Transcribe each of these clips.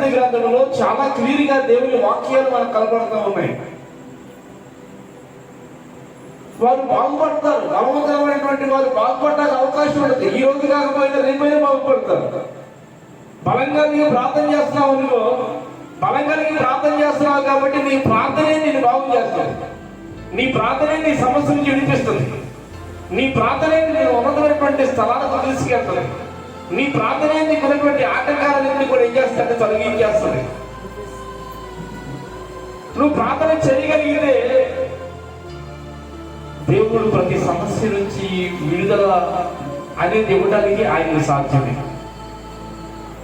పరిశుద్ధ గ్రంథంలో చాలా క్లియర్గా దేవుని వాక్యాలు మనకు కనబడుతూ ఉన్నాయి. వారు బాగుపడతారు, బలవంతమైనటువంటి వారు బాగుపడడానికి అవకాశం ఉంటుంది. ఈ రోజు కాకపోయినా రేపైనా బాగుపడతారు. బలంగా నీకు ప్రార్థన చేస్తున్నావు అనుకో, బలంగా నీకు ప్రార్థన చేస్తున్నావు కాబట్టి నీ ప్రార్థనే నేను బాగు చేస్తాను. నీ ప్రార్థనే నీ సమస్య నుంచి వినిపిస్తుంది. నీ ప్రార్థనే నేను ఉన్నతమైనటువంటి స్థలాలకు తీసుకెళ్తాను. నీ ప్రార్థనే నీకు ఉన్నటువంటి ఆటంకాలన్నీ కూడా ఏం చేస్తానంటే తొలగించేస్తుంది. నువ్వు ప్రార్థన చేయగలిగితే దేవుడు ప్రతి సమస్య నుంచి విడుదల అనేది ఇవ్వడానికి ఆయనకు సాధ్యమే.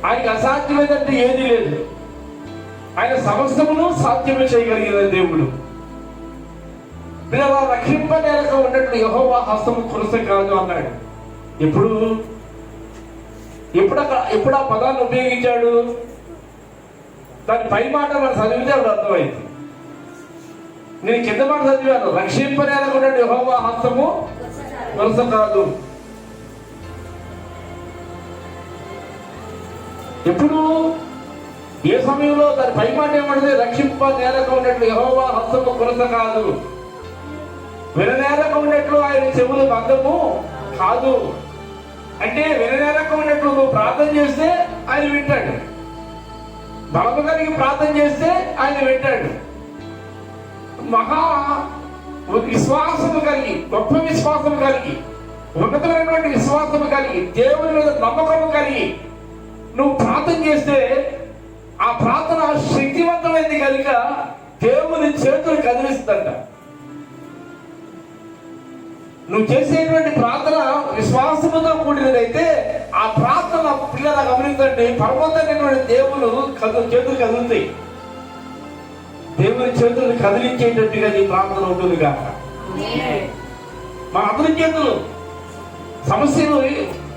ఆయనకు అసాధ్యమైనట్టు ఏది లేదు. ఆయన సమస్తమును సాధ్యమే చేయగలిగిన దేవుడు. మీరు రక్షింపనేరక ఉన్నట్టు యెహోవా హస్తము కొరస కాదు అన్నాడు. ఎప్పుడు ఆ పదాన్ని ఉపయోగించాడు? దాని పై మాట మనం చదివితే అప్పుడు అర్థమైంది. నేను కింద మాట చదివాను, రక్షింపనేరక ఉన్నట్టు యెహోవా హస్తము కొరస కాదు. ఎప్పుడు ఏ సమయంలో దాని పై మాట ఏమంటే రక్షింపనేరక ఉన్నట్టు యెహోవా హస్తము కొరస కాదు, విననేరక ఉన్నట్లు ఆయన చెవులు బంధము కాదు. అంటే విననేరక ఉన్నట్లు నువ్వు ప్రార్థన చేస్తే ఆయన వింటాడు, బలము కలిగి ప్రార్థన చేస్తే ఆయన వింటాడు. మహా విశ్వాసము కలిగి, గొప్ప విశ్వాసము కలిగి, ఉన్నతమైనటువంటి విశ్వాసము కలిగి, దేవుని మీద నమ్మకము కలిగి నువ్వు ప్రార్థన చేస్తే ఆ ప్రార్థన శక్తివంతమైంది కనుక దేవుని చేతులు కదిలిస్తుందంట. నువ్వు చేసేటువంటి ప్రార్థన విశ్వాసముతో కూడినదైతే ఆ ప్రార్థన పిల్లల గమనించండి, పరమోన్నతమైనటువంటి దేవుడు చేతులు కదులుతాయి. దేవుని చేతులు కదిలించేటట్టుగా నీ ప్రార్థన ఉంటుంది కాక. మన అందరి చేతులు సమస్యలు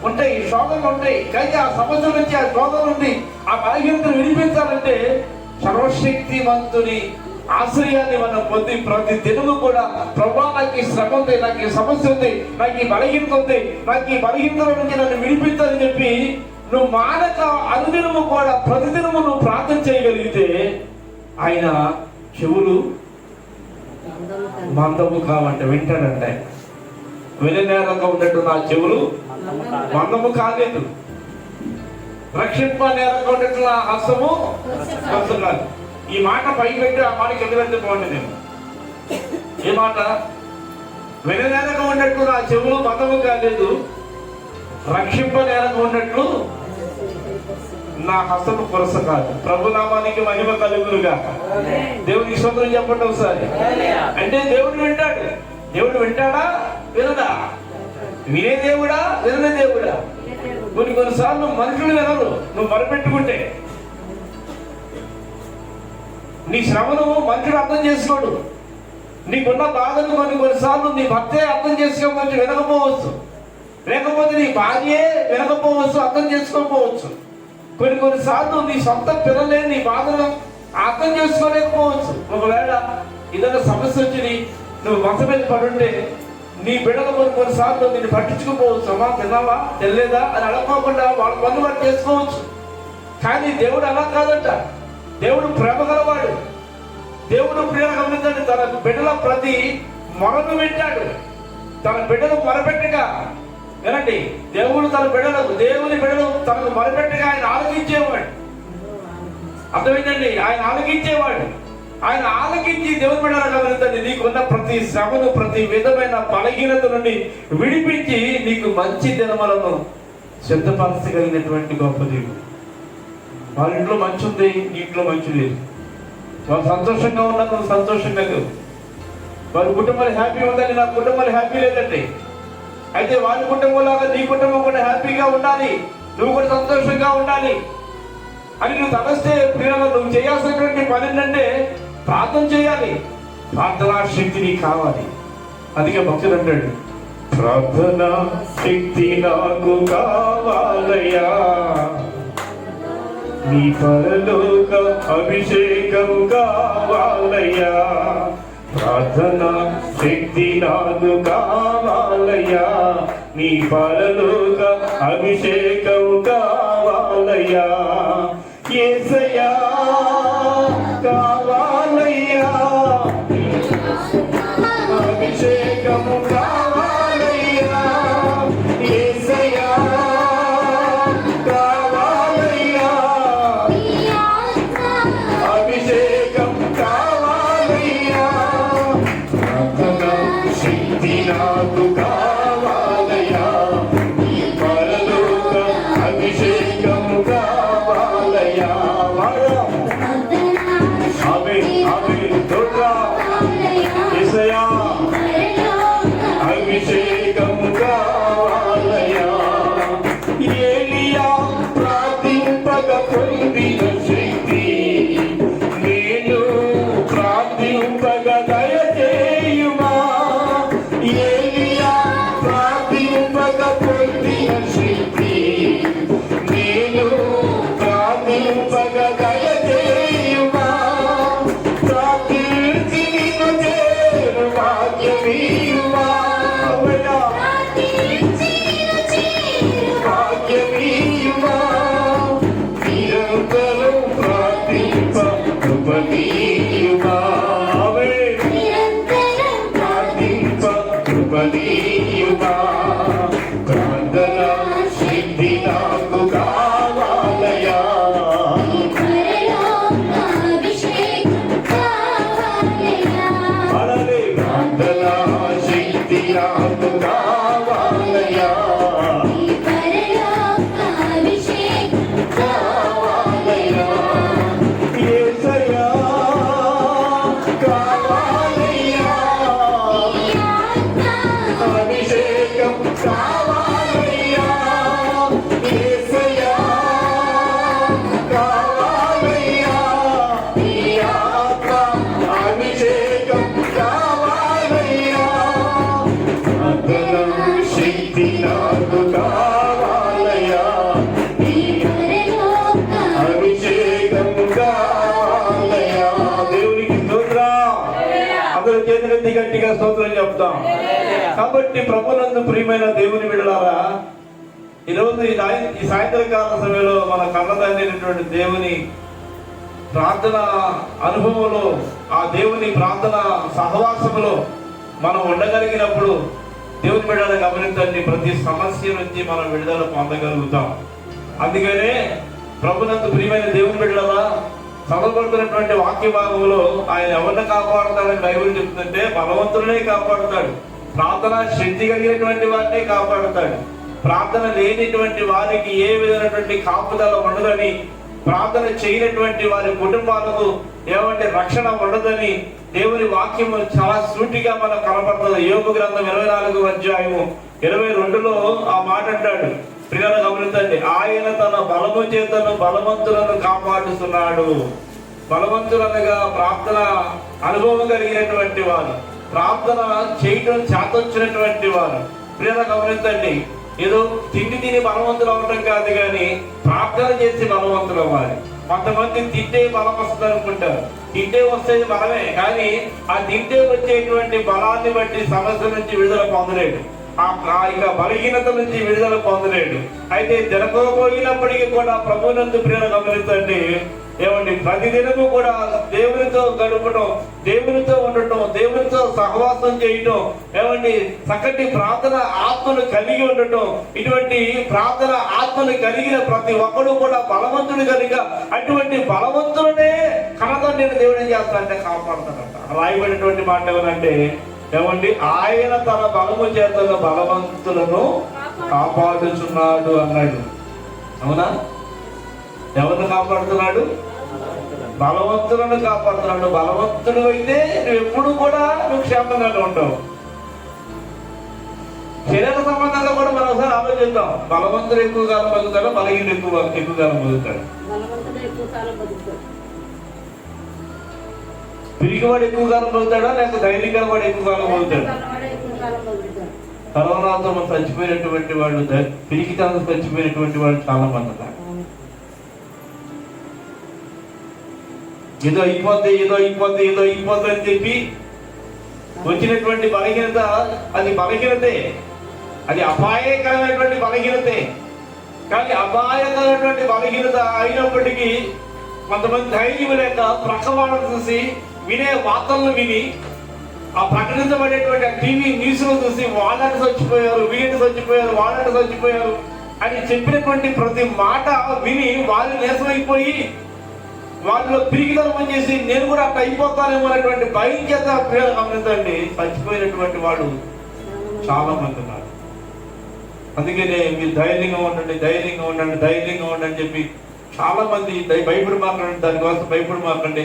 ఉంటాయి, శోధనలు ఉంటాయి, కానీ ఆ సమస్య నుంచి, ఆ శోధన నుండి, ఆ బలహీనతను వినిపించాలంటే సర్వశక్తివంతుని ఆశ్రయాన్ని మనం పొంది ప్రతి దినము కూడా ప్రభా నాకు ఈ శ్రమ ఉంది, నాకు ఈ సమస్య ఉంది, నాకు ఈ బలహీనత ఉంది, నాకు ఈ బలహీనత నుంచి నన్ను విడిపించాలని చెప్పి నువ్వు మానక అనుదినము కూడా ప్రతిదినము నువ్వు ప్రార్థన చేయగలిగితే ఆయన చెవులు మందము కావంటే వింటాడంట. విననేరంగా ఉన్నట్టు నా చెవులు మందము కాలేదు, రక్షింప నేరంగా ఉన్నట్టు నా హస్తము కాదు. ఈ మాట పై పెట్టి ఆ మాట కింద పెడితే బాగుంటుంది. ఏ మాట? విననేరంగా ఉన్నట్టు నా చెవులు మందము కాలేదు, రక్షింప నేరంగా ఉన్నట్లు నా హస్తము కొరస కాదు. ప్రభునామానికి మహిమ కలుగునుగా. దేవునికి స్తోత్రం చెప్పండి ఒకసారి. అంటే దేవుడు వింటాడు. దేవుడు వింటాడా వినడా? వినే దేవుడా విననే దేవుడా? కొన్నిసార్లు మనుషులు వినరు నువ్వు మొరపెట్టుకుంటే. నీ శ్రమను మనుషుడు అర్థం చేసుకోడు. నీకున్న బాధను కొన్నిసార్లు నీ భర్తే అర్థం చేసుకోవచ్చు, వినకపోవచ్చు. లేకపోతే నీ భార్యే వినకపోవచ్చు, అర్థం చేసుకోకపోవచ్చు. కొన్నిసార్లు నీ సొంత పిల్లలే నీ బాధను అర్థం చేసుకోలేకపోవచ్చు. ఒకవేళ ఏదైనా సమస్య వచ్చి నువ్వు మంచం మీద పడుంటే నీ బిడ్డలు కొన్నిసార్లు నిన్ను పట్టించుకోపోవచ్చు. అమ్మా తిన్నావా తెలియదా అని అడగకుండా వాళ్ళ పనులు వాడు చేసుకోవచ్చు. కానీ దేవుడు అలా కాదంట. దేవుడు ప్రేమ గలవాడు. దేవుడు ప్రేమ గమనించండి, తన బిడ్డల ప్రతి మొరను వింటాడు. తన బిడ్డలు మొరపెట్టగా వినండి, దేవుడు తన బిడ్డలకు, దేవుని బిడ్డలు తనకు మొరపెట్టగా ఆయన ఆలకించేవాడు. అర్థమైందండి? ఆయన ఆలకించేవాడు. ఆయన ఆలకించి దేవుని బిడ్డలు గమనించండి, నీకున్న ప్రతి శ్రమను, ప్రతి విధమైన బలహీనత నుండి విడిపించి నీకు మంచి దినములను సిద్ధపరచగలిగినటువంటి గొప్ప దేవుడు. వాళ్ళ ఇంట్లో మంచి ఉంది, నీ ఇంట్లో మంచి లేదు. వాళ్ళు సంతోషంగా ఉన్నారు, నువ్వు సంతోషంగా లేవు. వాళ్ళ కుటుంబాలు హ్యాపీ ఉందని నా కుటుంబాలు హ్యాపీ లేదండి. అయితే వాళ్ళ కుటుంబంలాగా నీ కుటుంబం కూడా హ్యాపీగా ఉండాలి, నువ్వు కూడా సంతోషంగా ఉండాలి అని నువ్వు తలస్తే నువ్వు చేయాల్సినటువంటి పని ఏంటంటే ప్రార్థన చేయాలి. ప్రార్థనా శక్తి నీకు కావాలి. అందుకే భక్తుడు అంటాడు, ప్రార్థనా శక్తి నాకు కావాలయ్యా, నీ పరలోక అభిషేకం కావాలయ్యా. ప్రార్థనా శక్తి నాకు కావాలయ్యా, నీ పరలోక అభిషేకం కావాలయ్యా. యేసయ్యా కావాలయ్యా, అభిషేకము కావాలయ్యా, యేసయ్యా కావాలయ్యా, అభిషేకం కావాలయ్యా, ప్రార్థన శక్తి నాకు కావాలయ్యా, ఈ పరలోక అభిషేకము కావాలయ్యా. ఆమేన్ ఆమేన్. తోడ్రా యేసయ్యా అభిషేకము కావాలయ్యా. ఏలియా ప్రార్థింపగ పొందిన శక్తి నేను ప్రార్థింపగ దయచేయుమా. ఏలియా ప్రార్థింపగ పొందిన శక్తి నేను ప్రార్థింపగ దయచేయుమా. ప్రార్థించి నిన్ను చేరు భాగ్యమీయుమా. భాగ్యమీయుమా. నిరంతరం ప్రార్థింప కృపణీయుమా. ప్రార్థింప కృపణీయుమా. ప్రార్థన శక్తి నాకు కావాలయా. అలాగే ప్రార్థన శక్తి నాకు కావాలయా. కావాలయ్యా. యేసయ్యా కావాలయ్యా. అభిషేకం కావాలయ్యా. యేసయ్యా కావాలయ్యా. నీ ఆత్మ అభిషేకం కావాలయ్యా. ప్రార్థన శక్తి నాకు కావాలయ్యా. నీ అభిషేకం కావాలయ్యా. దేవునికి స్తోత్రం. అందరూ చేతులెత్తి గట్టిగా స్తోత్రం చెప్తాం. కాబట్టి ప్రభునందు ప్రియమైన దేవుని బిడ్డలారా, ఈరోజు ఈ సాయంత్రకాల సమయంలో మన కన్నదైనటువంటి దేవుని ప్రార్థన అనుభవంలో, ఆ దేవుని ప్రార్థన సహవాసములో మనం ఉండగలిగినప్పుడు దేవుని బిడ్డలను గమనించండి, ప్రతి సమస్య నుంచి మనం విడుదల పొందగలుగుతాం. అందుకనే ప్రభునందు ప్రియమైన దేవుని బిడ్డలారా, చదవబడుతున్నటువంటి వాక్య భాగంలో ఆయన ఎవరిని కాపాడుతాడని బైబిల్ చెప్తుంటే బలవంతులనే కాపాడుతాడు, ప్రార్థన శక్తి కలిగినటువంటి వారినే కాపాడుతాడు. ప్రార్థన లేనిటువంటి వారికి ఏ విధమైనటువంటి కాపుదల ఉండదని, ప్రార్థన చేయనటువంటి వారి కుటుంబాలకు ఏమంటే రక్షణ ఉండదని దేవుని వాక్యము చాలా సూటిగా మనకు కనపడుతుంది. యోబు గ్రంథం 24వ అధ్యాయము 22లో ఆ మాట అంటాడు. ప్రియులను గమనించండి, ఆయన తన బలము చేతను బలవంతులను కాపాడుతున్నాడు. బలవంతులనగా ప్రార్థన అనుభవం కలిగినటువంటి వారు, ప్రార్థన చేయడం చేతొచ్చినటువంటి వారు. ప్రియులను గమనించండి, ఏదో తిండి తిని బలవంతులు అవ్వటం కాదు, కానీ ప్రార్థన చేసి బలవంతులు అవ్వాలి. కొంతమంది తింటే బలం వస్తుంది అనుకుంటారు. తింటే వస్తేది బలమే, కానీ ఆ తింటే వచ్చేటువంటి బలాన్ని బట్టి సమస్య నుంచి విడుదల పొందలేడు, ఇక బలహీనత నుంచి విడుదల పొందలేడు. అయితే తినకపోయినప్పటికీ కూడా ప్రభువునందు ప్రియులు గమనించండి, ఏమండి ప్రతిదినము కూడా దేవునితో గడపడం, దేవునితో ఉండటం, దేవునితో సహవాసం చేయటం, ఏమండి చక్కటి ప్రార్థన ఆత్మను కలిగి ఉండటం, ఇటువంటి ప్రార్థన ఆత్మను కలిగిన ప్రతి ఒక్కడు కూడా బలవంతుడు కనుక అటువంటి బలవంతులనే కనతండ్రిని దేవుడు ఏం చేస్తాడంటే కాపాడుతాడంట. రాయబడినటువంటి మాట ఏమనంటే, ఏమండి ఆయన తన బలము చేతను బలవంతులను కాపాడుచున్నాడు అన్నాడు. అవునా? ఎవరిని కాపాడుతున్నాడు? బలవంతులను కాపాడుతున్నాడు. బలవంతుడు అయితే నువ్వు ఎప్పుడు కూడా నువ్వు క్షేమంగానే ఉంటావు. శరీర సంబంధంగా కూడా మనం ఒకసారి ఆలోచిద్దాం. బలవంతుడు ఎక్కువ కాలం బతుకుతాడు, బలహీనుడు ఎక్కువ కాలం బతుకుతాడు. పిరిగివాడు ఎక్కువ కాలం బతుకుతాడా, లేక ధైర్యంగా వాడు ఎక్కువ కాలం బతుకుతాడు? కరోనాతో చచ్చిపోయినటువంటి వాళ్ళు, పిరికితనంతో చచ్చిపోయినటువంటి వాళ్ళు చాలా మంది ఉన్నారు. ఏదో అయిపోద్ది అని చెప్పి వచ్చినటువంటి బలహీనత, అది బలహీనతే, అది అపాయకరమైనటువంటి బలహీనతే. కానీ అపాయకరమైనటువంటి బలహీనత అయినప్పటికీ కొంతమంది ధైర్యం లేక ప్రక్క వాళ్ళని చూసి వినే వార్తలను విని ఆ ప్రకటించబడేటువంటి టీవీ న్యూస్లో చూసి వాళ్ళని చచ్చిపోయారు, వీళ్ళని చచ్చిపోయారు, వాళ్ళని చచ్చిపోయారు అని చెప్పినటువంటి ప్రతి మాట విని వాళ్ళు నేసమైపోయి వాళ్ళలో పిరిగిదనం చేసి నేను కూడా అట్లా అయిపోతానేమో అనేటువంటి భయం చేత గమనించండి చచ్చిపోయినటువంటి వాడు చాలా మంది ఉన్నారు. అందుకనే మీరు ధైర్యంగా ఉండండి, ధైర్యంగా ఉండండి, ధైర్యంగా ఉండండి అని చెప్పి చాలా మంది భయపడమాకండి, దానికోసం భయపడమాకండి,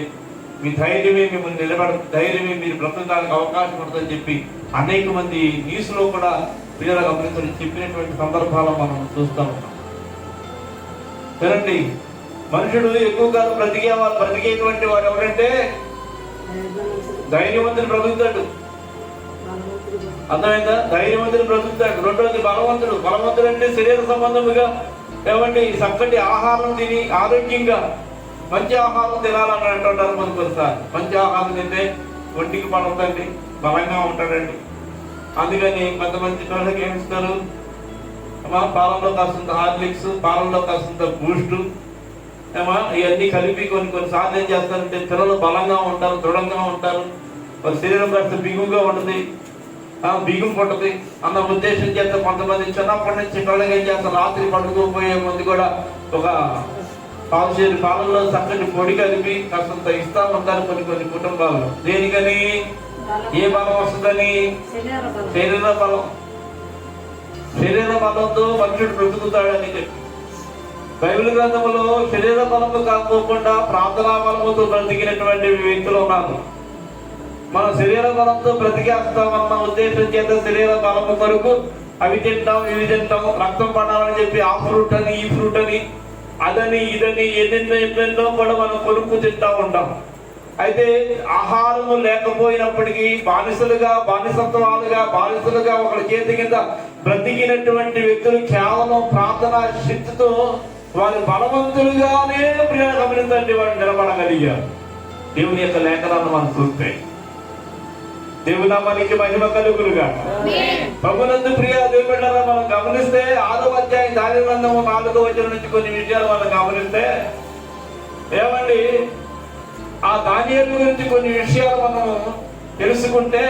మీ ధైర్యమే మిమ్మల్ని ధైర్యమే మీరు బ్రతకడానికి అవకాశం ఉంటుందని చెప్పి అనేక మంది న్యూస్లో కూడా పిల్లల గమనించని చెప్పినటువంటి సందర్భాలు మనం చూస్తూ ఉంటాం. వినండి, మనుషుడు ఎక్కువగా బ్రతికేటువంటి వాడు ఎవరంటే ధైర్యవంతుడు బ్రతుకుతాడు. అర్థమైందా? ధైర్యవంతుడు బ్రతుకుతాడు. రెండోది బలవంతుడు. బలవంతుడు అంటే శరీర సంబంధముగా ఏమండి చక్కటి ఆహారం తిని ఆరోగ్యంగా మంచి ఆహారం తినాలని అంటుంటారు. కొన్నిసార్లు మంచి ఆహారం తింటే ఒంటికి పడుతుందండి, బలంగా ఉంటాడండి. అందుకని కొంతమంది పిల్లలకి ఏమి ఇస్తారు, పాలల్లో కాస్తంత హార్లిక్స్, పాలల్లో కాస్తంత బూస్టు ఇవన్నీ కలిపి కొన్నిసార్లు ఏం చేస్తారంటే పిల్లలు బలంగా ఉంటారు, దృఢంగా ఉంటారు, వాళ్ళ శరీరం కాస్త బిగుగా ఉంటుంది, బిగుం పడుతుంది అన్న ఉద్దేశం చేస్తే కొంతమంది చిన్నప్పటి నుంచి పిల్లలకి ఏం చేస్తారు, రాత్రి పడుకోపోయే ముందు కూడా ఒక పావుచేరు పాలల్లో చక్కటి పొడి కలిపి కాస్తంత ఇస్తా ఉంటారు కొన్ని కుటుంబాల్లో. దేనికని? ఏ బలం వస్తుందని? శరీర బలం. శరీర బలంతో మనుషుడు బ్రతుకుతాడని చెప్పి బైబిల్ గ్రంథంలో శరీర బలము కాకపోకుండా ప్రార్థనా బలముతో బ్రతికినటువంటి వ్యక్తులు ఉన్నారు. మనం శరీర బలంతో బ్రతికేస్తామన్న ఉద్దేశం చేత శరీర బలము కొరకు అవి తింటాం, ఇవి తింటాం, రక్తం పడాలని చెప్పి ఆ ఫ్రూట్ అని ఈ ఫ్రూట్ అని అదని ఇదని ఎన్నెన్నో కూడా మనం కొనుక్కు తింటా ఉంటాం. అయితే ఆహారము లేకపోయినప్పటికీ బానిసలుగా ఒకరి చేతి కింద బ్రతికినటువంటి వ్యక్తులు కేవలం ప్రార్థనా శక్తితో వారి బలవంతులుగానే గమనించండి వారు నిలబడగలిగారు. దేవుని యొక్క లేఖనాలను మనం చూస్తే దేవుని నామానికి మహిమ కలుగునుగా. ప్రభునందు ప్రియ దేవుళ్ళారా, మనం గమనిస్తే 6వ అధ్యాయం దాని గ్రంథము 4వ వచనం నుంచి కొన్ని విషయాలు మనం గమనిస్తే ఏమండి, ఆ దానియేలు గురించి కొన్ని విషయాలు మనము తెలుసుకుంటే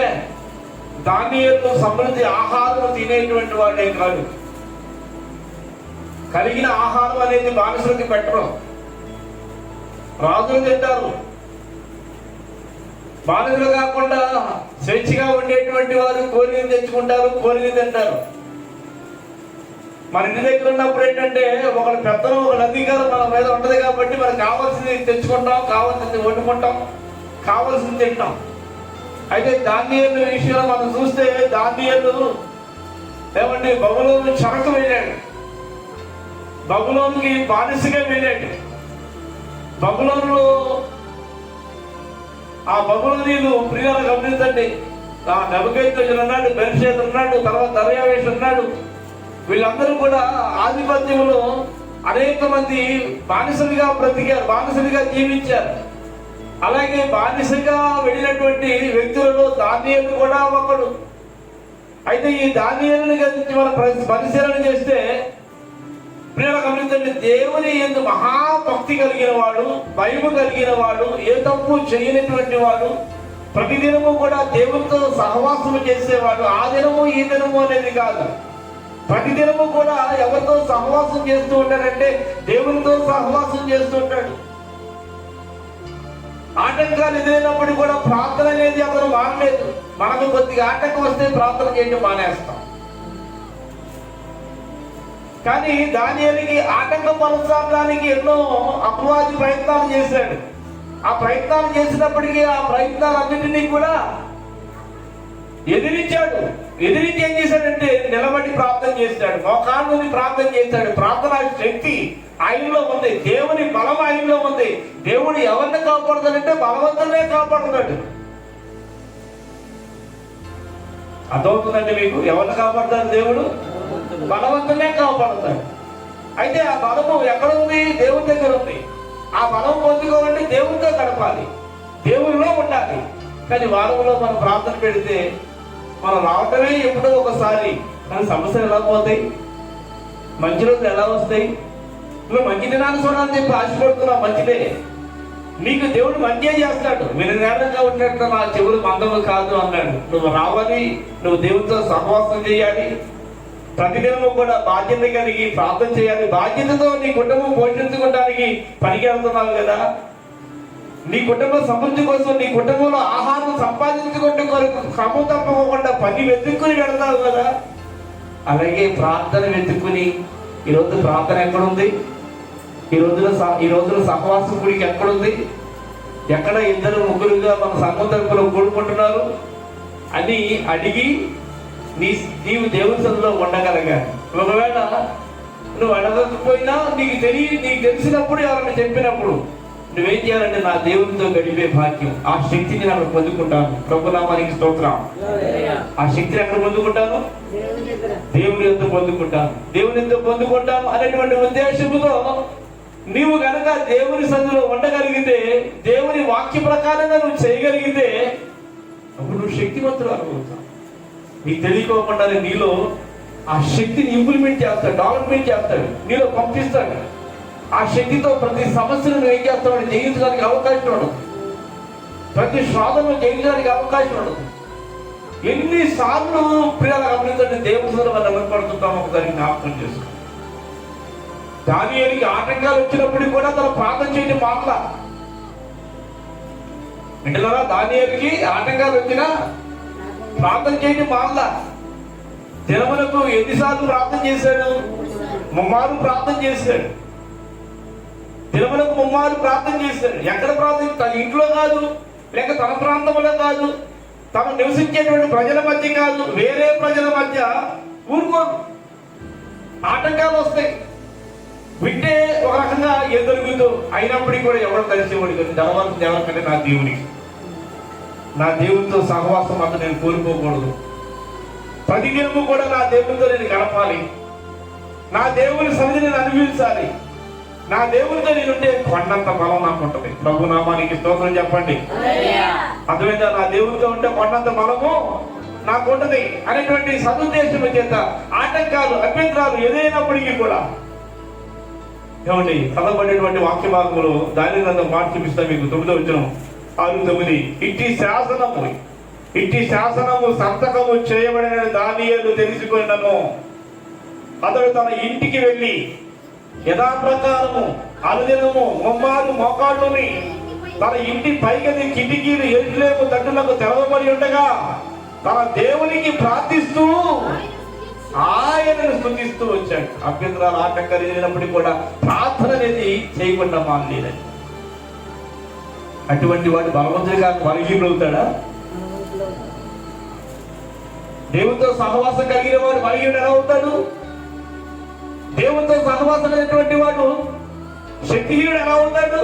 దానియేలు సమృద్ధి ఆహారం తినేటువంటి వాడే కాదు. కలిగిన ఆహారం అనేది బానిసలకి పెట్టడం. రాజులు తింటారు, బానిసలు కాకుండా స్వేచ్ఛగా ఉండేటువంటి వారు కోరిని తెచ్చుకుంటారు, కోరిని తింటారు. మన ఇంటి దగ్గర ఉన్నప్పుడు ఏంటంటే ఒకరి పెత్తనం, ఒకరి అధికారం మన మీద ఉంటది కాబట్టి మనకు కావాల్సింది తెచ్చుకుంటాం, కావాల్సింది వండుకుంటాం, కావాల్సింది తింటాం. అయితే దానియేలు విషయంలో మనం చూస్తే దానియేలు ఏమండి బబులోను చెరకు వెళ్ళాడు, బబులోనుకి బానిసగా వెళ్ళాడు. బబులోనులో ఆ బబులోనీయులు ప్రియులు గమనించండి, ఆ నెబుకద్నెజరు ఉన్నాడు, బెల్షస్సరు ఉన్నాడు, తర్వాత దర్యావేషు ఉన్నాడు. వీళ్ళందరూ కూడా ఆధిపత్యంలో అనేక మంది బానిసలుగా బ్రతికారు, బానిసలుగా జీవించారు. అలాగే బానిసగా వెళ్ళినటువంటి వ్యక్తులలో దానియేలు కూడా ఒకడు. అయితే ఈ దానియేలుని గురించి మనం పరిశీలన చేస్తే ప్రియులు గమనించండి, దేవుని యందు మహాభక్తి కలిగిన వాడు, భయము కలిగిన వాడు, ఏ తప్పు చేయనటువంటి వాడు, ప్రతిదినము కూడా దేవునితో సహవాసము చేసేవాడు. ఆ దినము ఈ దినము అనేది కాదు, ప్రతిదినము కూడా ఎవరితో సహవాసం చేస్తూ ఉంటాడంటే దేవునితో సహవాసం చేస్తూ ఉంటాడు. ఆటంకాలు ఎదురైనప్పుడు కూడా ప్రార్థన అనేది అతను మానలేదు. మనకు కొద్దిగా ఆటంకం వస్తే ప్రార్థన చేయడం మానేస్తాం. కానీ దానియేలుకి ఆటంకపరచడానికి ఎన్నో అపవాది ప్రయత్నాలు చేశాడు. ఆ ప్రయత్నాలు చేసినప్పటికీ ఆ ప్రయత్నాలన్నింటినీ కూడా ఎదిరించాడు. ఎదిరించి ఏం చేశాడంటే నిలబడి ప్రార్థన చేశాడు, మోకాళ్ళని ప్రార్థన చేశాడు. ప్రార్థన శక్తి ఆయనలో ఉంది, దేవుని బలం ఆయనలో ఉంది. దేవుడు ఎవరిని కాపాడుతాడంటే బలవంతునే కాపాడుతాడు. అర్థమవుతుందండి మీకు? ఎవరిని కాపాడుతాడు? దేవుడు బలవంతునే కాపాడుతాడు. అయితే ఆ బలము ఎక్కడ ఉంది? దేవుని దగ్గర ఉంది. ఆ బలం పొందుకోవాలంటే దేవునితో గడపాలి, దేవునిలో ఉండాలి. కానీ వారంలో మనం ప్రార్థన పెడితే మనం రావటమే ఎప్పుడో ఒకసారి, కానీ సమస్యలు ఎలా పోతాయి? మంచి రోజులు ఎలా వస్తాయి? నువ్వు మంచి దినాన్ని చూడాలని చెప్పి ఆశపడుతున్నావు, మంచిదే. నీకు దేవుడు మంచిగా చేస్తాడు. విననేరంగా ఉన్నట్టు నా చెవులు మందము కాదు అన్నాడు. నువ్వు రావాలి, నువ్వు దేవుడితో సహవాసం చేయాలి, ప్రతిదినము కూడా బాధ్యత కలిగి ప్రార్థన చేయాలి. బాధ్యతతో నీ కుటుంబం పోషించుకోవడానికి పనికి వెళ్తున్నావు కదా. నీ కుటుంబ సమృద్ధి కోసం, నీ కుటుంబంలో ఆహారం సంపాదించుకుంటే కొరకు క్రమం తప్పకుండా పని వెతుక్కుని వెళ్తావు కదా. అలాగే ప్రార్థన వెతుక్కుని, ఈరోజు ప్రార్థన ఎక్కడుంది? ఈ రోజున సహవాసం గుడికి ఎక్కడుంది? ఎక్కడ ఇద్దరు ముగ్గురుగా మన సంఘం తరపులో కూడుకుంటున్నారు అని అడిగి నీవు దేవుని సన్నిధిలో ఉండగలగాలి. ఒకవేళ నువ్వు అడగకపోయినా నీకు తెలిసినప్పుడు, ఎవరైనా చెప్పినప్పుడు నువ్వేం చేయాలంటే నా దేవునితో గడిపే భాగ్యం, ఆ శక్తిని నేను అక్కడ పొందుకుంటాను. ప్రభునామానికి స్తోత్రం. ఆ శక్తిని ఎక్కడ పొందుకుంటాను? దేవుని యొద్ద పొందుకుంటాను, దేవుని యొద్ద పొందుకుంటాను అనేటువంటి ఉద్దేశంతో నీవు కనుక దేవుని సన్నిధిలో ఉండగలిగితే, దేవుని వాక్య ప్రకారంగా నువ్వు చేయగలిగితే అప్పుడు నువ్వు శక్తివంతుడు అనుకుంటావు. నీకు తెలియకోకుండానే నీలో ఆ శక్తిని ఇంప్లిమెంట్ చేస్తాడు, డెవలప్మెంట్ చేస్తాడు, నీలో పంపిస్తాడు. ఆ శక్తితో ప్రతి సమస్యను నువ్వు ఏం చేస్తావు? జయించడానికి అవకాశం ఉండదు. ప్రతి శోధనను జయించడానికి అవకాశం ఉండదు. ఎన్నిసార్లు ప్రియాల గమనించండి, దేవుని మనం నిలబడుతుంటాం. ఒకసారి జ్ఞాపకం చేసుకో. దానియేలుకి ఆటంకాలు వచ్చినప్పుడు కూడా తన ప్రార్థన చేయడం మాట్లా వింటున్నారా? దానియేలుకి ఆటంకాలు వచ్చినా ప్రార్థన చేయడం మాట్లా. దినములకు ఎన్నిసార్లు ప్రార్థన చేశాడు? ముమ్మారు ప్రార్థన చేశాడు. దినములకు ముమ్మారు ప్రార్థన చేశాడు. ఎక్కడ ప్రార్థన? తన ఇంట్లో కాదు, లేక తన ప్రాంతంలో కాదు, తను నివసించేటువంటి ప్రజల మధ్య కాదు, వేరే ప్రజల మధ్య ఊరుకోడు. ఆటంకాలు వస్తాయి, వింటే ఒక రకంగా ఎదురుగుతూ, అయినప్పటికీ కూడా ఎవరు కలిసేవాడు కదా. ధనవంతుడు ఎవరికంటే నా దేవునికి, నా దేవునితో సహవాసం అంతా నేను కోల్పోకూడదు. ప్రతిదినము కూడా నా దేవునితో నేను గడపాలి, నా దేవుని సన్నిధిని నేను అనుభవించాలి. నా దేవునితో నేనుంటే కొండంత బలం నాకు ఉంటుంది. ప్రభు నామానికి స్తోత్రం చెప్పండి. అర్థమైందా? నా దేవునితో ఉంటే కొండంత బలము నాకు ఉంటుంది అనేటువంటి సదుద్దేశం చేత ఆటంకాలు, అభ్యంతరాలు ఎదురైనప్పటికీ కూడా ఏమండి, చదవబడినటువంటి వాక్య భాగంలో దాని మాట చూపిస్తాను మీకు. 9వ వచనం 6-9. ఇట్టి శాసనము సంతకము చేయబడిన దానియేలు తెలుసుకొనెను. అతడు తన ఇంటికి వెళ్ళి యథాప్రకారము అనుదినము ముమ్మారు మోకాళ్ళుని తన ఇంటి పైగది కిటికీలు యెరూషలేము తట్టులకు తెరవబడి ఉండగా తన దేవునికి ప్రార్థిస్తూ ఆయనను స్తుతిస్తూ వచ్చాడు. అభ్యంతరాలు ఆటంకాలు ఎదిరినప్పటికీ కూడా ప్రార్థన అనేది చేయకుండా మానలేదని. అటువంటి వాడు బలవంతుడిగా బలహీనుడవుతాడా? దేవునితో సహవాసం కలిగిన వాడు బలహీనుడు ఎలా అవుతాడు? దేవునితో సహవాసం కలిగినటువంటి వాడు శక్తిహీనుడు ఎలా అవుతాడు?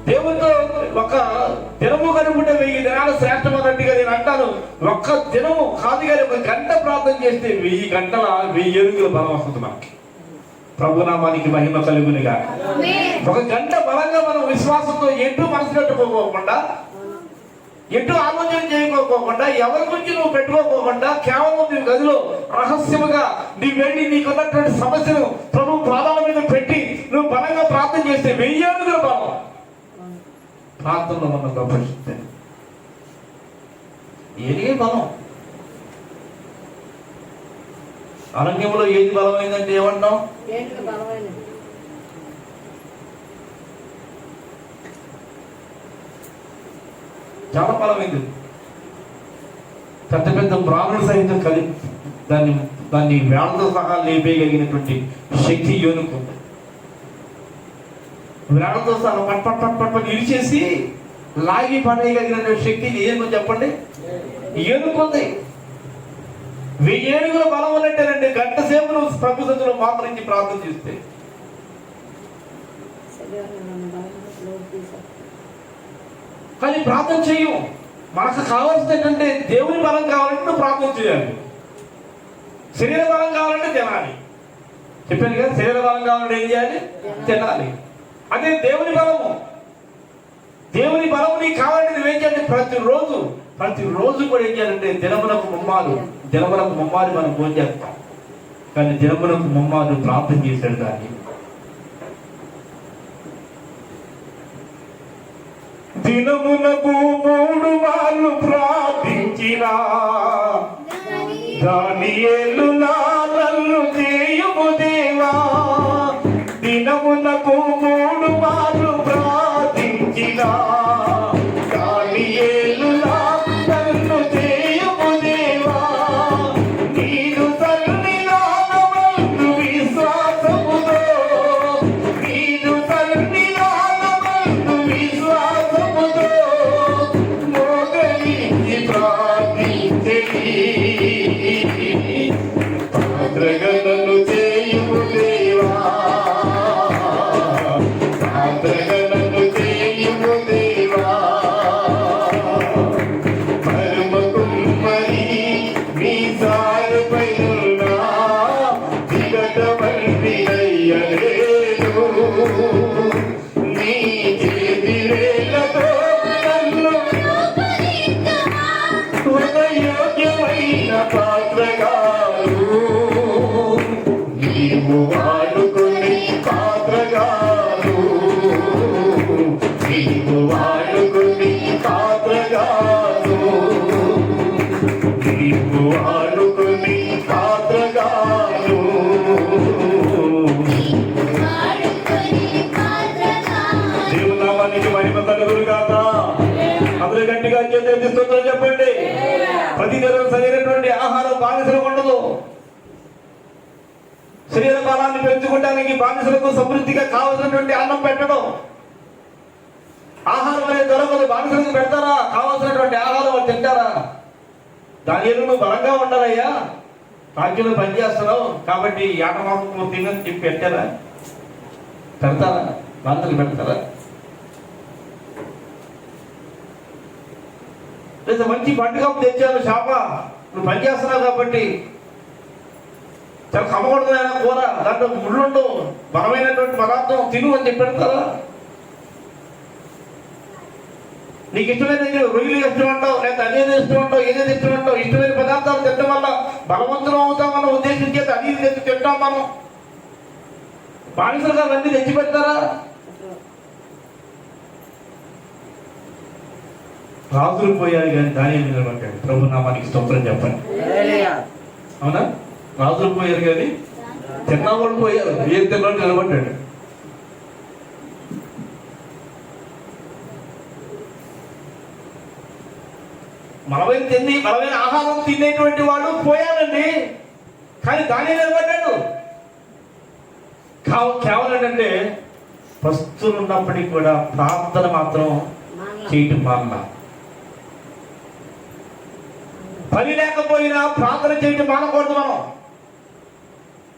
దేవునితో ఒక దినము కనుకుంటే 1000 దినాలు శ్రేష్టమన్నట్టుగా నేను అంటాను. ఒక్క దినము కాదు కానీ 1 గంట ప్రార్థన చేస్తే 1000 గంటల 1000 ఏనుగుల బలం వస్తుంది మనకి. ప్రభునామానికి మహిమ కలుగునిగా. 1 గంట బలంగా మనం విశ్వాసంతో ఎటు మనసు పెట్టుకోకుండా, ఎటు ఆలోచన చేయకోకుండా, ఎవరి గురించి నువ్వు పెట్టుకోకుండా, కేవలం నీ గదిలో రహస్యముగా నీ వెళ్ళి నీకున్నటువంటి సమస్యను ప్రభు పాదాల మీద పెట్టి నువ్వు బలంగా ప్రార్థన చేస్తే 1000 ఏనుగుల బలం ప్రార్థనలో మనం గమనిస్తే ఏది బలం. అరణ్యంలో ఏది బలమైందంటే ఏమంటాం? చాలా బలమైంది. పెద్ద పెద్ద బ్రాహ్మణుల సహితం దాన్ని వేళతో సహా లేపేయగలిగినటువంటి శక్తి ఏనుగు. వేళతో సహా పట్ పట్ పట్ పట్ ఇరిచేసి లాగి పడేయగలిగినటువంటి శక్తి ఏనుగు చెప్పండి. ఏనుగుంది. 1000 ఏనుగుల బలం ఉన్నట్టేనండి. గంట సేపు నువ్వు ప్రభు సన్నిధిలో మోకరించి ప్రార్థన చేస్తే. కానీ ప్రార్థన చెయ్యం. మనకు కావాల్సింది ఏంటంటే దేవుని బలం కావాలంటే నువ్వు ప్రార్థన చేయాలి. శరీర బలం కావాలంటే తినాలి. చెప్పాను కదా, శరీర బలం కావాలంటే ఏం చేయాలి? తినాలి. అదే దేవుని బలము. దేవుని బలము నీకు కావాలంటే నువ్వేం చేయాలి? ప్రతిరోజు కూడా ఏం చేయాలంటే దినమునకు ముమ్మారు మనం భోజనం చేస్తాం. కానీ దినమునకు ముమ్మారు ప్రార్థన చేశాడు. దాన్ని దినమునకు 3 మార్లు ప్రార్థించిన దానియేలు నన్ను చేయుము దేవా. దినమునకు 3 మార్లు ప్రార్థించిన దానియేలు నన్ను చేయుము దేవా. నీదు సన్నిధానమందు విశ్వాసముతో, నీదు సన్నిధానమందు విశ్వాసముతో మోకరించి ప్రార్థించెడి. పాత్రగణను చేయుము దేవా, పాత్రగణను చేయుము దేవా. పరమకుమ్మరి నీ సారుపైనున్నా దిగటవంటి అయ్యలేను. నీ చేతి వేళ్ళతో నన్ను యోగ్యమైన పాత్రగాను నీవు వాడుకుని పాత్రగాను, నీవు వాడుకుని పాత్రగాను, నీవు వాడుకుని పాత్రగాను. దేవుని నామానికి మహిమ కలుగును గాక. అందరూ గట్టిగా చేతులెత్తి స్తోత్రం చెప్పండి. ప్రతి దినం సరైనటువంటి ఆహారం బానిసలకు ఉండదు. శరీర బలాన్ని పెంచుకోవడానికి బానిసలకు సమృద్ధిగా కావాల్సినటువంటి అన్నం పెట్టడం. ఆహారం అనేది దొరకదు. బానిసలకు పెడతారా? కావాల్సినటువంటి ఆహారం వాళ్ళు తింటారా? దాని ఎదురు నువ్వు బలంగా ఉండాలయ్యా, రాజ్యంలో పనిచేస్తున్నావు కాబట్టి ఆట మాకు తినని చెప్పి పెట్టారా? పెడతారా? బానిసలు పెడతారా? లేదా మంచి పండుగ తెచ్చాను శాప, నువ్వు పనిచేస్తున్నావు కాబట్టి చాలా కమ్మకూడదు కూర, దాంట్లో ముళ్ళుండు, బలమైనటువంటి పదార్థం తిను అని చెప్పి పెడతారా? నీకు ఇష్టమైన రొయ్యలు ఇష్టం అంటావు, లేదా అదేది ఇష్టం అంటావు, ఏదేది ఇష్టం అంటావు. ఇష్టమైన పదార్థాలు తినడం వల్ల బలవంతులం అవుతామన్న ఉద్దేశం చేత అది తెచ్చి తింటాం మనం. బానిసలుగా అవన్నీ తెచ్చి పెడతారా? రాజులు పోయారు కానీ దానియేలు నిలబడ్డాడు. ప్రభు నామానికి స్తోత్రం చెప్పండి. అవునా? రాజులు పోయారు కానీ తిన్నవాళ్ళు పోయారు, ఏం తిన్నాడు నిలబడ్డాడు. బలమైన ఆహారం తినేటువంటి వాడు పోయాడండి, కానీ దానియేలు నిలబడ్డాడు. కేవలం ఏంటంటే పస్తులు ఉన్నప్పటికీ కూడా ప్రార్థన మాత్రం చేయటం మాన. పని లేకపోయినా ప్రార్థన చేయటం మానకూడదు మనం.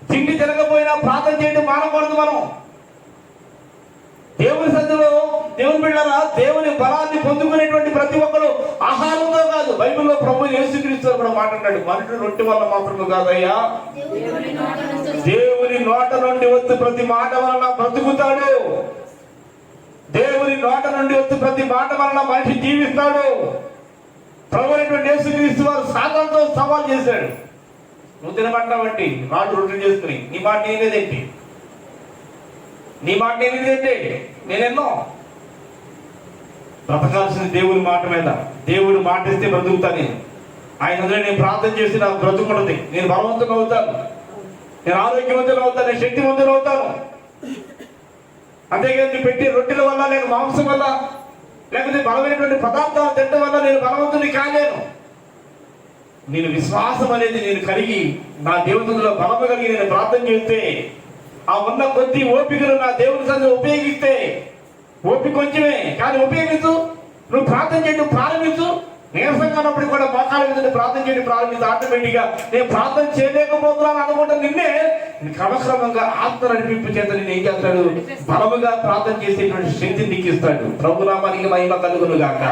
తిండి తినకపోయినా ప్రార్థన చేయటం మానకూడదు మనం. దేవుని సన్నిధిలో దేవుని బిడ్డలారా, దేవుని బలాన్ని పొందుకునేటువంటి ప్రతి ఒక్కరు ఆహారంతో కాదు. బైబిల్లో ప్రభు యేసుక్రీస్తు కూడా మాట్లాడాడు, మనుషుడు రొట్టె వల్ల మాత్రమే కాదయ్యా, దేవుని నోట నుండి వచ్చి ప్రతి మాట వలన బ్రతుకుతాడు. దేవుని నోట నుండి వచ్చి ప్రతి మాట వలన మనిషి జీవిస్తాడు. ప్రభు అయినటువంటి యేసుక్రీస్తు వారు సాతానుతో సవాల్ చేశాడు. నువ్వు తినమంటావంటి రాజు రొట్టె చేసుకుని, నీ మాట నేనేదేంటి, నీ మాట నేనేదేంటి, నేనెన్నో బ్రతకాల్సింది దేవుని మాట మీద. దేవుడు మాట ఇస్తే బ్రతుకుతా. ఆయన నేను ప్రార్థన చేసి నాకు బ్రతుకుంటుంది, నేను బలవంతుని అవుతాను, నేను ఆరోగ్యవంతులు అవుతాను, నేను శక్తివంతులు అవుతాను. అంతేగాని పెట్టి రొట్టెల వల్ల, లేక మాంసం వల్ల, లేకపోతే బలమైనటువంటి పదార్థాలు తినడం వల్ల నేను బలవంతుని కాలేను. నేను విశ్వాసం అనేది నేను కలిగి నా దేవునిలో బలము కలిగి నేను ప్రార్థన చేస్తే, ఆ ఉన్న కొద్ది ఓపికను నా దేవుని సన్నిధిలో ఉపయోగిస్తే, ఓపిక కొంచెమే కానీ ఉపయోగించు. నువ్వు ప్రార్థన చేయడం ప్రారంభించు. నీరసంగా ఉన్నప్పుడు కూడా మోకాళ్ళ మీద ప్రార్థన చేయడం ప్రారంభించు. ఆటోమేటిక్గా నేను ప్రార్థన చేయలేకపోతున్నాను అనుకుంటా నిన్నే క్రమక్రమంగా ఆత్మ నడిపింపు చేత నేను ఏం చేస్తాడు, బలముగా ప్రార్థన చేసేటువంటి శక్తిని నీకు ఇస్తాడు. ప్రభు నామానికి మహిమ కలుగును గాక.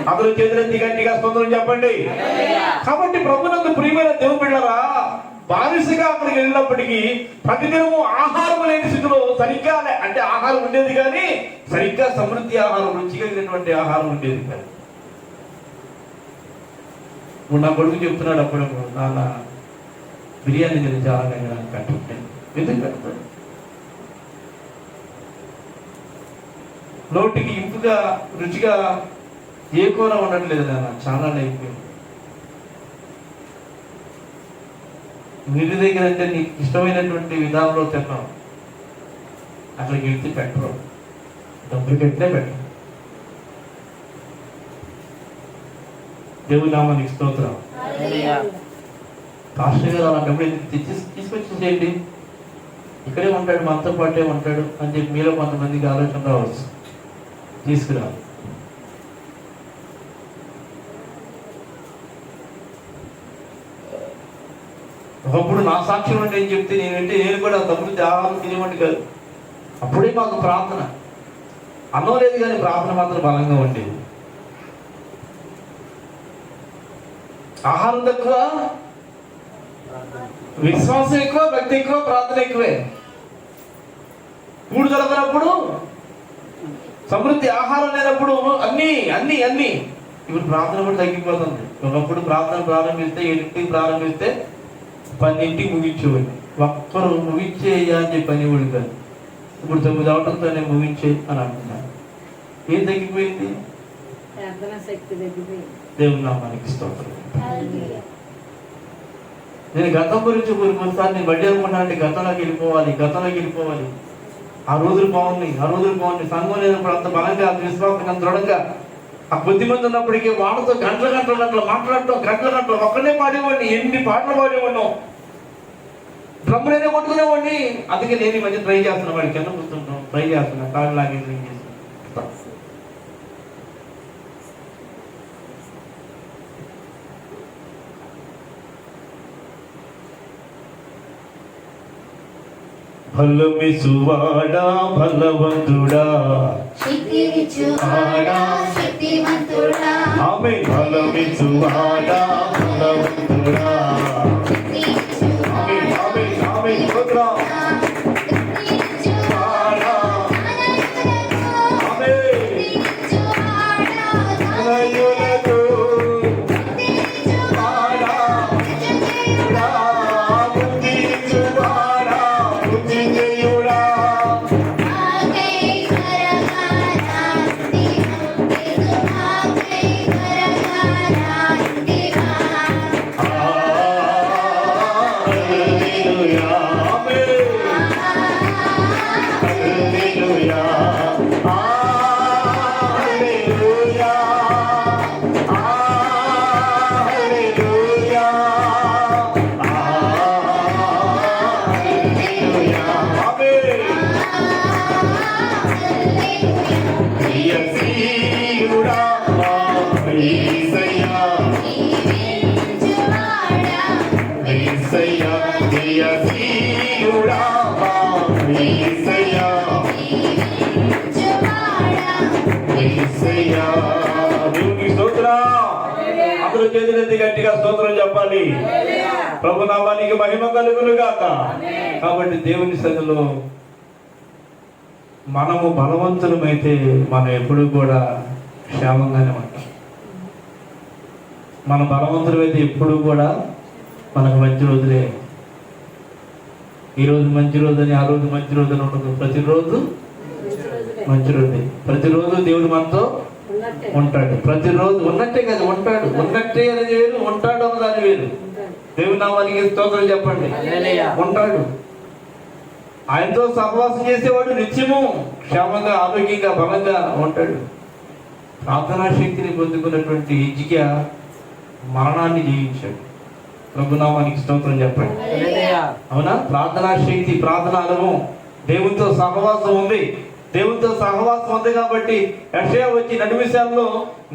అందరూ చేతులెత్తి గట్టిగా స్తోత్రం చెప్పండి. కాబట్టి ప్రభునందు ప్రియమైన దేవుని బిడ్డలారా, బానిసగా అక్కడికి వెళ్ళినప్పటికీ ప్రతిదినము ఆహారం లేని స్థితిలో సరిగ్గా అంటే ఆహారం ఉండేది కానీ సరిగ్గా సమృద్ధి ఆహారం, రుచి కలిగినటువంటి ఆహారం ఉండేది కానీ. నా కొడుకు చెప్తున్నాడు అప్పుడు, నాన్న బిర్యానీ తిని చాలా కట్టుకుంటే ఎందుకు పెడతాడు? నోటికి ఇంపుగా రుచిగా ఏ కూర ఉండట్లేదు నాన్న, చాలా అయిపోయింది. మీరు దగ్గర అంటే నీకు ఇష్టమైనటువంటి విధానంలో తిన్నాం, అక్కడికి వెళ్తే పెట్టరు, డబ్బులు కట్టే పెట్టరు. దేవుని నామానికి స్తోత్రం. పాస్టర్ గారు అలాంటప్పుడు తీసుకొచ్చి చేయండి, ఇక్కడే ఉంటాడు, మనతో పాటే ఉంటాడు అని చెప్పి మీలో కొంతమందికి ఆలోచన రావచ్చు. తీసుకురా. ఒకప్పుడు నా సాక్ష్యం అంటే ఏం చెప్తే నేనంటే నేను కూడా తమ్ముడు ఆహారం తినేవాడిని కాదు. అప్పుడే మాకు ప్రార్థన అన్నం లేదు, కానీ ప్రార్థన మాత్రం బలంగా ఉండేది. ఆహారం తక్కువ, విశ్వాసం ఎక్కువ, భక్తి ఎక్కువ, ప్రార్థన ఎక్కువే. కూడు దొరకనప్పుడు, సమృద్ధి ఆహారం లేనప్పుడు అన్నీ అన్నీ అన్నీ. ఇప్పుడు ప్రార్థన కూడా తగ్గిపోతుంది. ఒకప్పుడు ప్రార్థన ప్రారంభిస్తే 7ంటికి ప్రారంభిస్తే 12ంటికి ముగించేవాడిని. ఒక్కరు ముగించేయ్యా అని చెప్పి అనేవాడు కాదు. ఇప్పుడు 9 అవటంతోనే ముగించే అని అంటున్నాను. ఏం తగ్గిపోయింది? దేవుని నామానికి స్తోత్రం. నేను గతం గురించి కొన్నిసార్లు నేను బడ్డీ అనుకున్నా అంటే గతంలోకి వెళ్ళిపోవాలి. ఆ రోజులు బాగున్నాయి. సంఘం లేనప్పుడు అంత బలంగా, అంత విశ్వాసంగా, అంత దృఢంగా, ఆ కొద్దిమంది ఉన్నప్పటికీ వాళ్ళతో గంటలు మాట్లాడటం, గంటలు ఒక్కనే పాడేవాడిని. ఎన్ని పాటలు పాడేవాడినాం, డ్రమ్ములైనా కొట్టుకునేవాడిని. అందుకే నేను ఈ మధ్య ట్రై చేస్తున్నా, వాడికి కింద కూర్చుంటాం, ట్రై చేస్తున్నా, కాళ్ళు లాగే ఫలమిసువాడా బలవంతుడా, ఆమె ఫలమిసువాడా బలవంతుడా, ఆమె స్తోత్రం. అందరూ చేతులెత్తి గట్టిగా స్తోత్రం చెప్పాలి. ప్రభు నామానికి మహిమ కలుగును గాక. కాబట్టి దేవుని సన్నిధిలో మనము బలవంతులమైతే మనం ఎప్పుడు కూడా క్షేమంగానే ఉంటాం. మన బలవంతులమైతే ఎప్పుడు కూడా మనకు మంచి రోజులే. ఈ రోజు మంచి రోజని, ఆ రోజు మంచి రోజు అని ఉండదు. ప్రతిరోజు మంచి రోజే. ప్రతిరోజు దేవుడు మనతో ఉంటాడు. ప్రతిరోజు ఉన్నట్టే కదా ఉంటాడు. ఉన్నట్టే అనేది వేరు, ఉంటాడు అన్నదాని వేరు. దేవుని నామానికి స్తోత్రం చెప్పండి. ఉంటాడు. ఆయనతో సహవాసం చేసేవాడు నిత్యము క్షేమంగా, ఆరోగ్యంగా, బలంగా ఉంటాడు. ప్రార్థనా శక్తిని పొందుకున్నటువంటి హిజ్కియా మరణాన్ని జయించాడు. ప్రభునామానికి స్తోత్రం చెప్పండి. అవునా? ప్రార్థనా శక్తి, ప్రార్థన అనుభవం, దేవునితో సహవాసం ఉంది. దేవునితో సహవాసం ఉంది కాబట్టి యెషయా వచ్చి నడిమిశాల్లో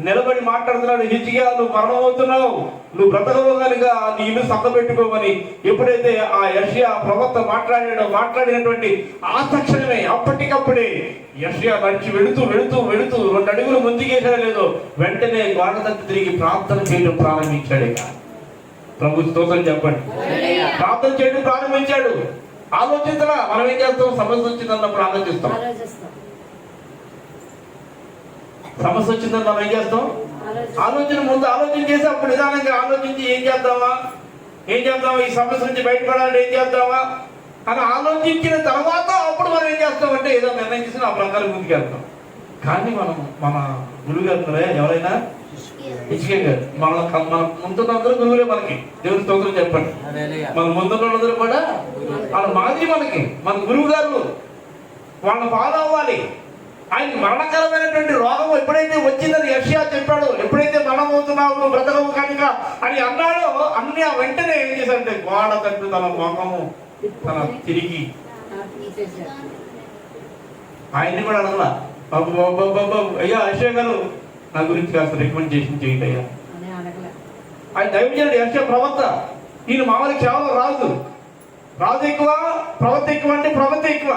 నిలబడి మాట్లాడుతున్నాడు. హిజ్కియా, నువ్వు మరణం అవుతున్నావు, నువ్వు బ్రతకవు కనుక నీ ఇల్లు సత్తబెట్టుకోమని. ఎప్పుడైతే ఆ యెషయా ప్రవక్త మాట్లాడినటువంటి ఆ తక్షణమే, అప్పటికప్పుడే యెషయా నడిచి వెళుతూ 2 అడుగులు ముందుకేసాడో లేదో వెంటనే గోడ తట్టు తిరిగి ప్రార్థన చేయడం ప్రారంభించాడు. ప్రభు స్తోత్రం చెప్పండి. ప్రార్థన చేయడం ప్రారంభించాడు. ఆలోచించరా? మనం ఏం చేస్తాం? సమస్య వచ్చిందన్నప్పుడు ఆలోచిస్తాం. సమస్య వచ్చిందని మనం ఏం చేస్తాం? ఆలోచన చేసి అప్పుడు నిదానంగా ఆలోచించి ఏం చేద్దామా, ఏం చేద్దామా, ఈ సమస్య నుంచి బయటపడాలంటే ఏం చేద్దామా అని ఆలోచించిన తర్వాత అప్పుడు మనం ఏం చేస్తామంటే ఏదో నిర్ణయం చేసిన ఆ ప్రకారం ముందుకెళ్తాం. కానీ మనం మన గురువు గారు ఎవరైనా ఇచ్చికే గారు మన ముందున్న అందరూ గురువులే మనకి. దేవుని స్తోత్రం చెప్పండి. మన ముందున్న వాళ్ళందరూ కూడా వాళ్ళ మాదిరి మనకి, మన గురువు గారు. వాళ్ళని ఫాలో అవ్వాలి. ఆయన మరణకరమైనటువంటి రోగం ఎప్పుడైతే వచ్చిందని యెషయా చెప్పాడు, ఎప్పుడైతే మరణం అవుతున్నావు నువ్వు బ్రతకవు కనుక అని అన్నాడో అన్ని ఆ వెంటనే ఏం చేశాడంటే గోడ తట్టు తన మొఖము తన తిరిగి ఆయన్ని కూడా అడగలా, అయ్యా యెషయా గారు నా గురించి కాస్త రికమెండేషన్ చేయండి అయ్యా. ఆయన దైవజనుడు యెషయా ప్రవక్త. ఈయన మామూలు కేవలం రాజు ఎక్కువ, ప్రవక్త ఎక్కువ అంటే ప్రవక్త ఎక్కువ,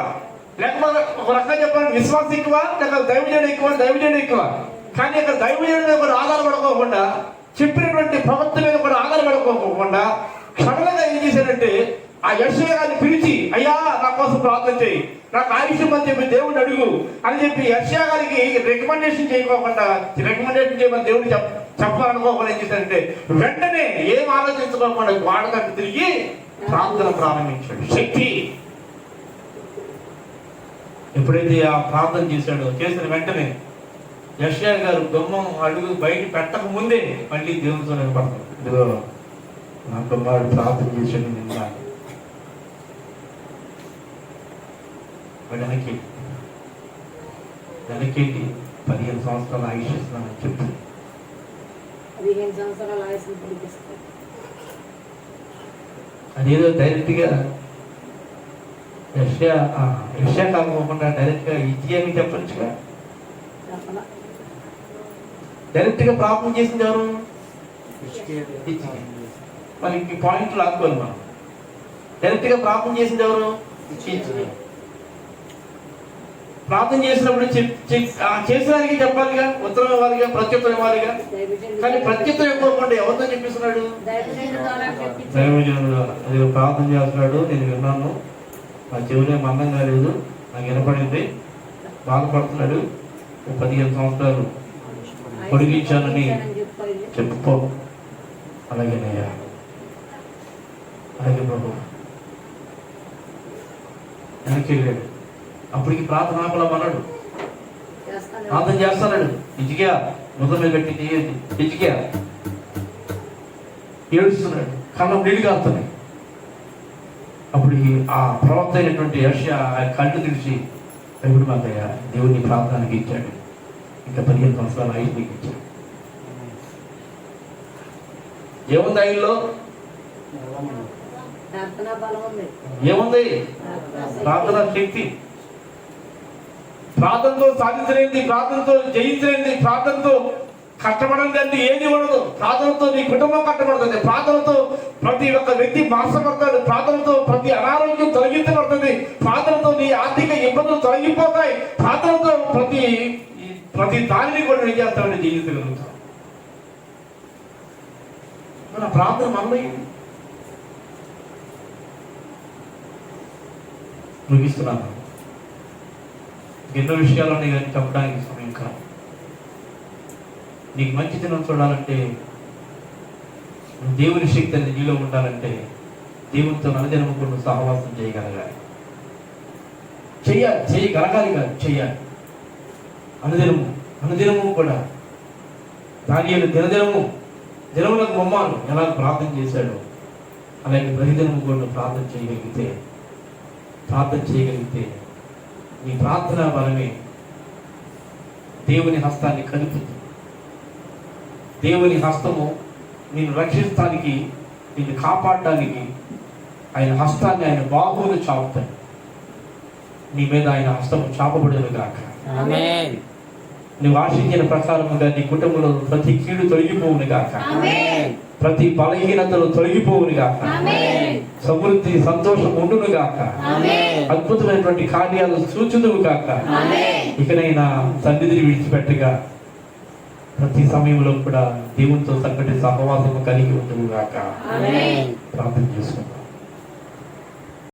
లేకపోతే ఒక రకంగా చెప్పాలంటే విశ్వాసం ఎక్కువ, లేకపోతే దైవజనుడు ఎక్కువ. కానీ అక్కడ దైవజనుడి మీద కూడా ఆధారపడుకోకుండా, చెప్పినటువంటి ప్రవక్త మీద కూడా ఆధారపడుకోకుండా క్షణంగా ఏం చేశాడంటే ఆ యెషయా గారిని పిలిచి, అయ్యా నా కోసం ప్రార్థన చేయి, నాకు ఆయుష్యం అని చెప్పి దేవుడిని అడుగు అని చెప్పి యెషయా గారికి రికమెండేషన్ చేయకోకుండా, రికమెండేషన్ చేయమని దేవుడు చెప్పాలనుకోకుండా ఏం చేశాడంటే వెంటనే ఏం ఆలోచించుకోకుండా గోడకు తిరిగి ప్రార్థన ప్రారంభించాడు. శక్తి ఎప్పుడైతే ఆ ప్రార్థన చేశాడో చేసిన వెంటనే యెషయా గారు గుమ్మం అడుగు బయట పెట్టక ముందే మళ్ళీ దేవునితో నిలబడతాడు. ఇదిగో నా కుమారుడు ప్రార్థన చేశాడు, నిన్న వెనక్కి 15 సంవత్సరాలు ఆయుష్స్తున్నానని చెప్పి 15 సంవత్సరాల ఆయుష్ను పొడిగిస్తాడు. అదేదో డైరెక్ట్గా యెషయా కాకపోకుండా డైరెక్ట్గా ఇచ్చి అని చెప్పొచ్చుగా. డైరెక్ట్గా ప్రార్థన చేసింది ఎవరు? మనకి పాయింట్లు లాక్కోవాలి. మనం డైరెక్ట్గా ప్రార్థన చేసింది ఎవరు? ప్రార్థన చేసినప్పుడు చేసేదానికి చెప్పాలిగా, ఉత్తరం ఇవ్వాలిగా, ప్రత్యుత్తరం ఇవ్వాలిగా. కానీ ప్రత్యుత్తరం ఇవ్వకుండా ఎవరితో చెప్పిస్తున్నాడు? దైవజనుడు ద్వారా. అది ప్రార్థన చేస్తున్నాడు, నేను విన్నాను, నా చెవులే మందం కాలేదు, నాకు వినపడింది, బాధపడుతున్నాడు, 15 సంవత్సరాలు పొడిగించానని చెప్పుకో. అలాగేనయ్యా, అలాగే ప్రభు. వెనక్కి వెళ్ళాడు. అప్పటికి ప్రార్థన ఆపలమన్నాడు, ప్రార్థన చేస్తాడు. ఇజికియా ముద్ర మీద పెట్టి ఇజికియా ఏడుస్తున్నాడు, కళ్ళం నీళ్ళు కాస్తున్నాయి. అప్పుడు ఆ ప్రవక్త అయినటువంటి యెషయా కళ్ళు తెలిసి, దేవుడు మాకయ్యా దేవుడిని ప్రార్థనకి ఇచ్చాడు, ఇంకా 15 సంవత్సరాలు ఆయుష్ నీకు ఇచ్చాడు. ఏముంది ఆయనలో? ఏముంది? ప్రార్థన శక్తి. ప్రార్థనతో సాధించలేంది, ప్రార్థనతో జయించలేంది, ప్రార్థనతో కష్టపడలేంది ఏది ఉండదు. ప్రార్థనతో నీ కుటుంబం కష్టపడుతుంది, ప్రార్థనతో ప్రతి ఒక్క వ్యక్తి మార్చబడతాడు, ప్రార్థనతో ప్రతి అనారోగ్యం తొలగించబడుతుంది, ప్రార్థనతో నీ ఆర్థిక ఇబ్బందులు తొలగిపోతాయి, ప్రార్థనతో ప్రతి దానిని కూడా ఏం చేస్తామని జయించగలుగుతాం. మన ప్రార్థన మనలో ముగిస్తున్నాను. ఎన్నో విషయాలు ఉన్నాయి కానీ చెప్పడానికి సమయం కాదు. నీకు మంచి దినం చూడాలంటే, దేవుని శక్తి అనేది నీలో ఉండాలంటే దేవునితో అనుదినము కూడా సహవాసం చేయగలగాలి. చేయగలగాలి కాదు, చెయ్యాలి. అనుదినము కూడా దానియేలు దినములకు బొమ్మను ఎలా ప్రార్థన చేశాడు, అలాగే ప్రతిదినము కూడా ప్రార్థన చేయగలిగితే నీ ప్రార్థన బలమే దేవుని హస్తాన్ని కలుపుతుంది. దేవుని హస్తము నిన్ను రక్షిస్తానికి, నిన్ను కాపాడడానికి ఆయన హస్తాన్ని, ఆయన బాహువులు చాపుతాడు. నీ మీద ఆయన హస్తము చాపబడేది కాక. నువ్వు ఆశించిన ప్రకారముగా నీ కుటుంబంలో ప్రతి కీడు తొలగిపోవును గాక, ప్రతి బలహీనతలు తొలగిపోవును గాక, సమృద్ధి సంతోషం ఉండును గాక, అద్భుతమైనటువంటి కార్యాలు సూచుదువు గాక. ఇకనైనా సన్నిధిని విడిచిపెట్టగా ప్రతి సమయంలో కూడా దేవునితో చక్కటి సహవాసము కలిగి ఉండును గాక. ప్రార్థన చేసుకుంటాం.